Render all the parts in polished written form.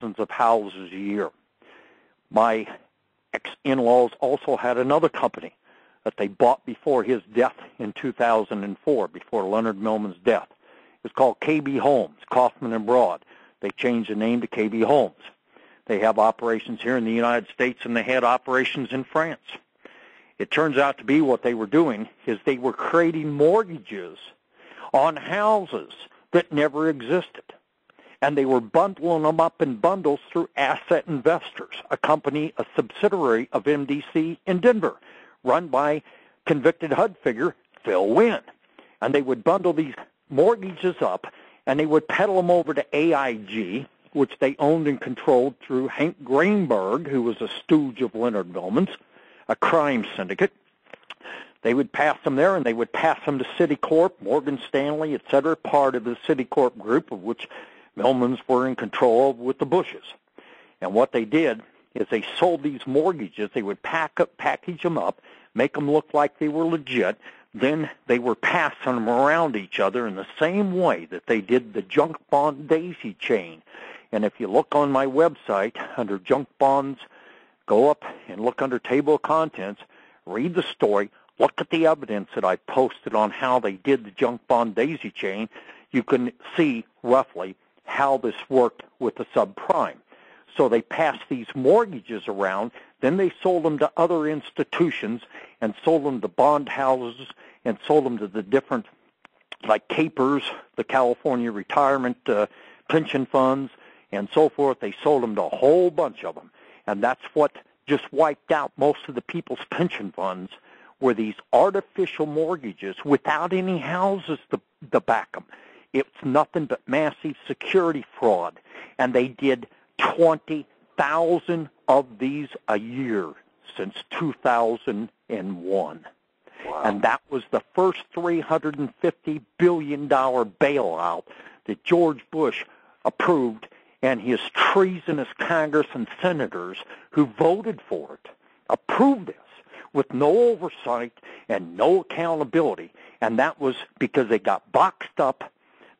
of houses a year. My ex-in-laws also had another company that they bought before his death in 2004, before Leonard Millman's death. It's called KB Homes, Kaufman and Broad. They changed the name to KB Homes. They have operations here in the United States, and they had operations in France. It turns out to be what they were doing is they were creating mortgages on houses that never existed. And they were bundling them up in bundles through Asset Investors, a company, a subsidiary of MDC in Denver, run by convicted HUD figure Phil Wynn. And they would bundle these mortgages up, and they would peddle them over to AIG, which they owned and controlled through Hank Greenberg, who was a stooge of Leonard Millman's, a crime syndicate. They would pass them there, and they would pass them to Citicorp, Morgan Stanley, et cetera, part of the Citicorp group, of which Millmans were in control of with the Bushes. And what they did is they sold these mortgages. They would package them up, make them look like they were legit. Then they were passing them around each other in the same way that they did the junk bond daisy chain. And if you look on my website under junk bonds, go up and look under table of contents, read the story, look at the evidence that I posted on how they did the junk bond daisy chain. You can see roughly how this worked with the subprime. So they passed these mortgages around, then they sold them to other institutions and sold them to bond houses and sold them to the different, like Capers, the California Retirement Pension Funds, and so forth. They sold them to a whole bunch of them. And that's what just wiped out most of the people's pension funds, were these artificial mortgages without any houses to back them. It's nothing but massive security fraud. And they did 20,000 of these a year since 2001. Wow. And that was the first $350 billion bailout that George Bush approved, and his treasonous Congress and senators who voted for it approved this with no oversight and no accountability. And that was because they got boxed up.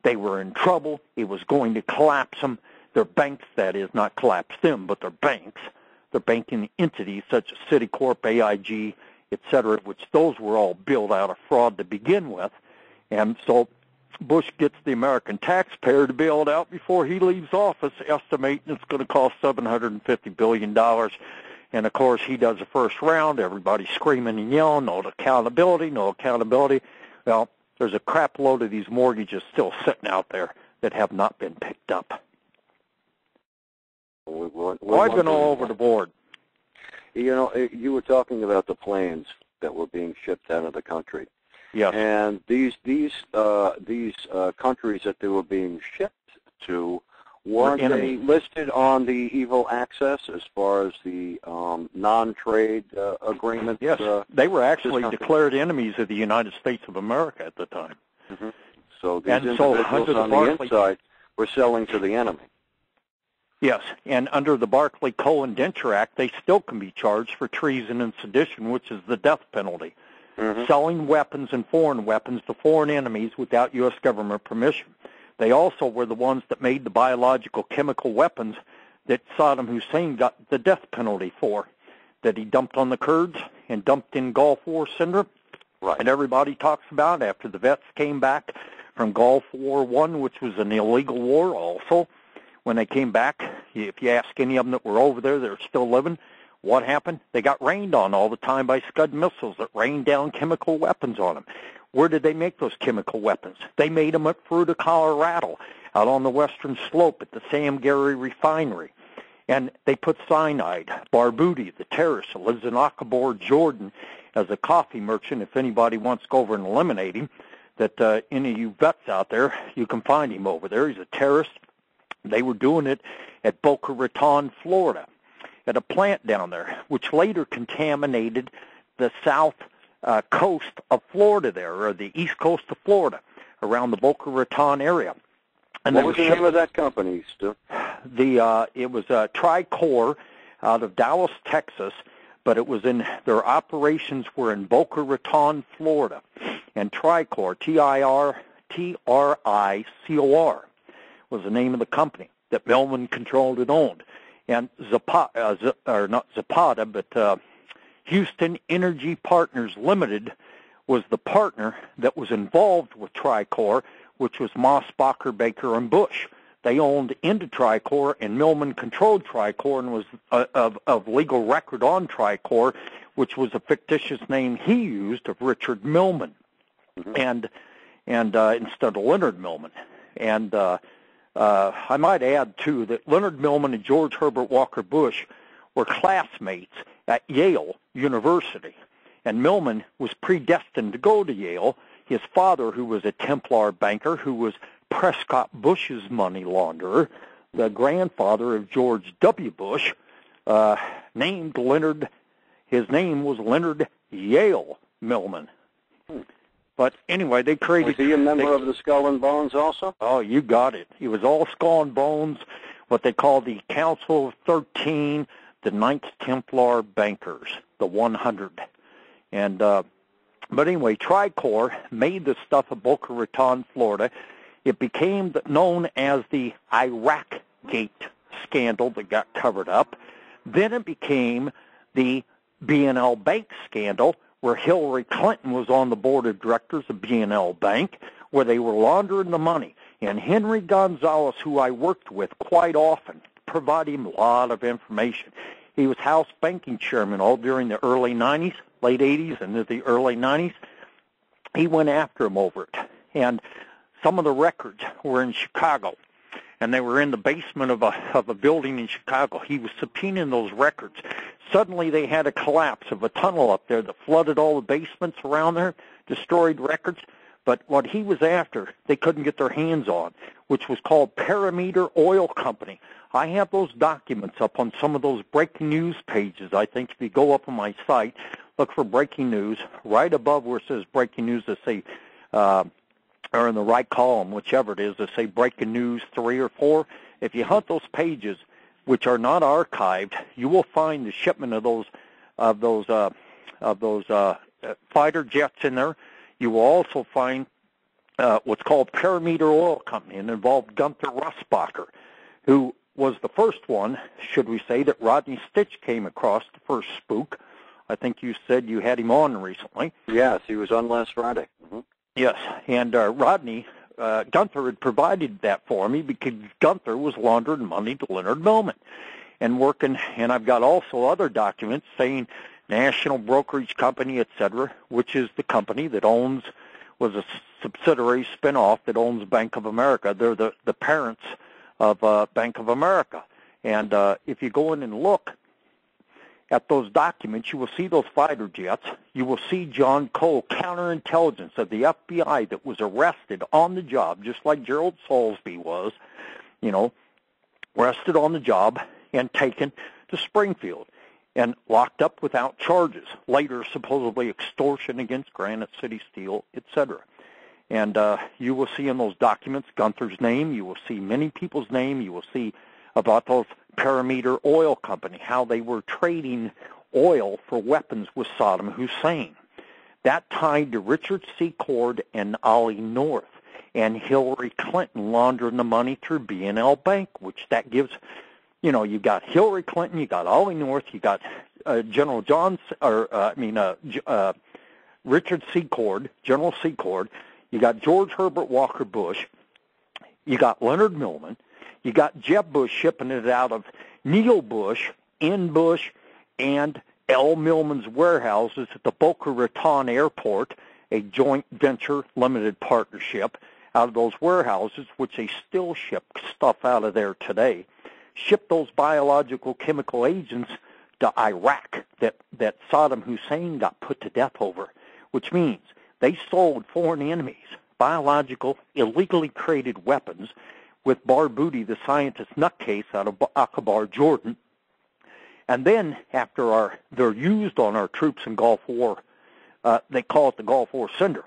They were in trouble. It was going to collapse them. Their banks, that is, not collapse them, but their banks, their banking entities such as Citicorp, AIG, et cetera, which those were all built out of fraud to begin with. And so Bush gets the American taxpayer to bail it out before he leaves office, estimating it's going to cost $750 billion. And, of course, he does the first round. Everybody's screaming and yelling, no accountability, no accountability. Well, there's a crap load of these mortgages still sitting out there that have not been picked up. I've been all over the board. You know, you were talking about the planes that were being shipped out of the country. Yes. And these countries that they were being shipped to, weren't they listed on the evil access as far as the non-trade agreements? Yes, they were actually declared enemies of the United States of America at the time. Mm-hmm. So these individuals on the inside were selling to the enemy. Yes, and under the Barclay-Cohen-Denture Act, they still can be charged for treason and sedition, which is the death penalty. Mm-hmm. Selling weapons and foreign weapons to foreign enemies without U.S. government permission. They also were the ones that made the biological chemical weapons that Saddam Hussein got the death penalty for, that he dumped on the Kurds and dumped in Gulf War syndrome. Right. And everybody talks about after the vets came back from Gulf War I, which was an illegal war also. When they came back, if you ask any of them that were over there that are still living, what happened? They got rained on all the time by Scud missiles that rained down chemical weapons on them. Where did they make those chemical weapons? They made them at Fruita, Colorado, out on the western slope at the Sam Gary refinery. And they put cyanide. Barbuti, the terrorist that lives in Akabor, Jordan, as a coffee merchant, if anybody wants to go over and eliminate him, that any of you vets out there, you can find him over there. He's a terrorist. They were doing it at Boca Raton, Florida, at a plant down there, which later contaminated the south coast of Florida there, or the east coast of Florida, around the Boca Raton area. And what was the name of that company, Stu? It was Tricor out of Dallas, Texas, but it was in their operations were in Boca Raton, Florida. And Tricor, Tricor, was the name of the company. that Millman controlled and owned. And not Zapata, but Houston Energy Partners Limited was the partner that was involved with Tricor, which was Mossbacher, Baker, and Bush. They owned into Tricor, and Millman controlled Tricor and was of legal record on Tricor, which was a fictitious name he used of Richard Millman, and instead of Leonard Millman. And I might add, too, that Leonard Millman and George Herbert Walker Bush were classmates at Yale University. And Millman was predestined to go to Yale. His father, who was a Templar banker, who was Prescott Bush's money launderer, the grandfather of George W. Bush, named Leonard, his name was Leonard Yale Millman. But anyway, they created... Was he a member of the Skull and Bones also? Oh, you got it. He was all Skull and Bones, what they call the Council of 13, the Knights Templar Bankers, the 100. And but anyway, Tricor made this stuff at Boca Raton, Florida. It became known as the Iraq Gate scandal that got covered up. Then it became the B&L Bank scandal, where Hillary Clinton was on the board of directors of B&L Bank, where they were laundering the money. And Henry Gonzalez, who I worked with quite often, provided him a lot of information. He was House banking chairman all during the early 90s, late 80s, and the early 90s. He went after him over it. And some of the records were in Chicago, and they were in the basement of a building in Chicago. He was subpoenaing those records. Suddenly they had a collapse of a tunnel up there that flooded all the basements around there, destroyed records. But what he was after, they couldn't get their hands on, which was called Parameter Oil Company. I have those documents up on some of those breaking news pages. I think if you go up on my site, look for breaking news, right above where it says breaking news, they say, or in the right column, whichever it is, they say breaking news 3 or 4. If you hunt those pages, which are not archived, you will find the shipment of those fighter jets in there. You will also find what's called Parameter Oil Company, and involved Gunther Russbacher, who was the first one, should we say, that Rodney Stitch came across, the first spook. I think you said you had him on recently. Yes, he was on last Friday. Mm-hmm. Yes, and Rodney, Gunther had provided that for me because Gunther was laundering money to Leonard Millman and working, and I've got also other documents saying National Brokerage Company, etc., which is the company that was a subsidiary spinoff that owns Bank of America. They're the parents of Bank of America. And if you go in and look at those documents, you will see those fighter jets. You will see John Cole, counterintelligence of the FBI, that was arrested on the job, just like Gerald Salisbury was, arrested on the job and taken to Springfield and locked up without charges. Later, supposedly extortion against Granite City Steel, etc. And you will see in those documents Gunther's name. You will see many people's name. You will see about those Parameter Oil Company, how they were trading oil for weapons with Saddam Hussein. That tied to Richard C. Cord and Ollie North, and Hillary Clinton laundering the money through B&L Bank, which that gives, you got Hillary Clinton, you got Ollie North, you got General Richard C. Cord, General C. Cord, you got George Herbert Walker Bush, you got Leonard Millman, you got Jeb Bush shipping it out of Neil Bush, N. Bush, and L. Millman's warehouses at the Boca Raton Airport, a joint venture limited partnership out of those warehouses, which they still ship stuff out of there today, ship those biological chemical agents to Iraq that Saddam Hussein got put to death over, which means they sold foreign enemies biological, illegally created weapons with Barbuti, the scientist nutcase out of Aqaba, Jordan. And then after they're used on our troops in Gulf War, they call it the Gulf War syndrome,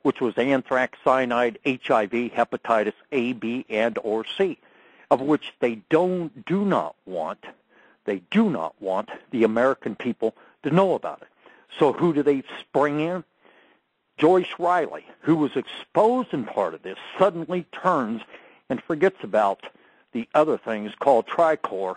which was anthrax, cyanide, HIV, hepatitis A, B, and or C, of which they do not want the American people to know about it. So who do they spring in? Joyce Riley, who was exposed in part of this, suddenly turns and forgets about the other things called Tricor